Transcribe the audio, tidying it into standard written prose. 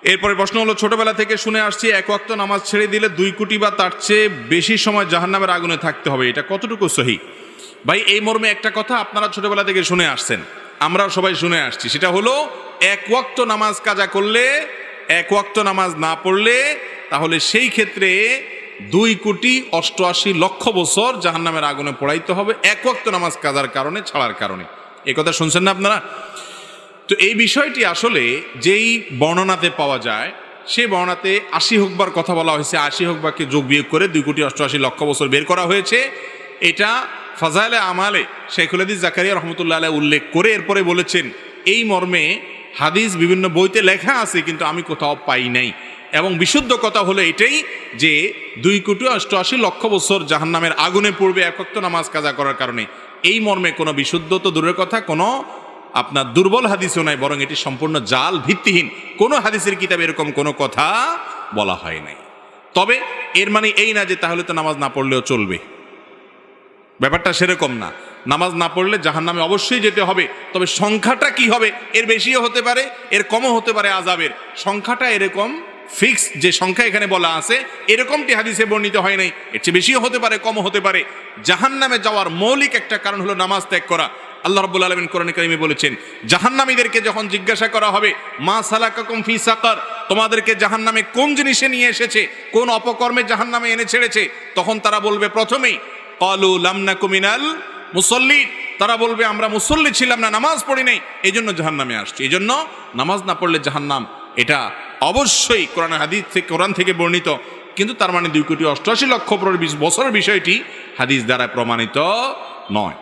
এরপরে প্রশ্ন হলো, ছোটবেলা থেকে শুনে আসছি এক ওয়াক্ত নামাজ ছেড়ে দিলে 2 কোটি বা তার চেয়ে বেশি সময় জাহান্নামের আগুনে থাকতে হবে, এটা কতটুকু সহি? ভাই, এই মর্মে একটা কথা আপনারা ছোটবেলা থেকে শুনে আসছেন, আমরাও সবাই শুনে আসছি, সেটা হলো এক ওয়াক্ত নামাজ কাজা করলে, এক ওয়াক্ত নামাজ না পড়লে তাহলে সেই ক্ষেত্রে 2,88,00,000 বছর জাহান্নামের আগুনে পোড়াইতে হবে, এক ওয়াক্ত নামাজ কাজার কারণে, ছাড়ার কারণে। এই কথা শুনছেন না আপনারা? তো এই বিষয়টি আসলে যেই বর্ণনাতে পাওয়া যায়, সেই বর্ণনাতে 80 হুকবার কথা বলা হয়েছে, 80 হুকবাকে যোগ বিয়োগ করে 2,88,00,000 বছর বের করা হয়েছে। এটা ফাজাইলে আমালে শেখুল হাদিস জাকারিয়া রহমতুল্লাহ আলাইহি উল্লেখ করে এরপরে বলেছেন, এই মর্মে হাদিস বিভিন্ন বইতে লেখা আছে কিন্তু আমি কোথাও পাই নাই। এবং বিশুদ্ধ কথা হলো এটাই যে 2,88,00,000 বছর জাহান্নামের আগুনে পড়বে এক ওয়াক্ত নামাজ কাজা করার কারণে। এই মর্মে কোনো বিশুদ্ধ তো দূরের কথা, কোনো আপনার দুর্বল হাদিসও নাই, বরং এটি সম্পূর্ণ জাল, ভিত্তিহীন। কোনো হাদিসের কিতাবে এরকম কোনো কথা বলা হয় নাই। তবে এর মানে এই না যে তাহলে তো নামাজ না পড়লেও চলবে, ব্যাপারটা সেরকম না। নামাজ না পড়লে জাহান্নামে অবশ্যই যেতে হবে, তবে সংখ্যাটা কি হবে, এর বেশিও হতে পারে, এর কমও হতে পারে। আযাবের সংখ্যাটা এরকম ফিক্স যে সংখ্যা এখানে বলা আছে এরকমটি হাদিসে বর্ণিত হয় নাই, এর চেয়ে বেশিও হতে পারে, কমও হতে পারে। জাহান্নামে যাওয়ার মৌলিক একটা কারণ হলো নামাজ ত্যাগ করা। আল্লাহ রাব্বুল আলামিন কোরআনে কারিমে বলেছেন, জাহান্নামীদেরকে যখন জিজ্ঞাসা করা হবে, মা সালাকাকুম ফি সাকার, তোমাদেরকে জাহান্নামে কোন জিনিসে নিয়ে এসেছে, কোন অপকর্মে জাহান্নামে এনে ছেড়েছে, তখন তারা বলবে প্রথমেই ক্বালু লাম নাকু মিনাল মুসাল্লিন, তারা বলবে আমরা মুসল্লি ছিলাম না, নামাজ পড়ি নাই, এই জন্য জাহান্নামে আসছি। এই জন্য নামাজ না পড়লে জাহান্নাম, এটা অবশ্যই কোরআন থেকে বর্ণিত, কিন্তু তার মানে 2,88,00,000 বছরের বিষয়টি হাদিস দ্বারা প্রমাণিত নয়।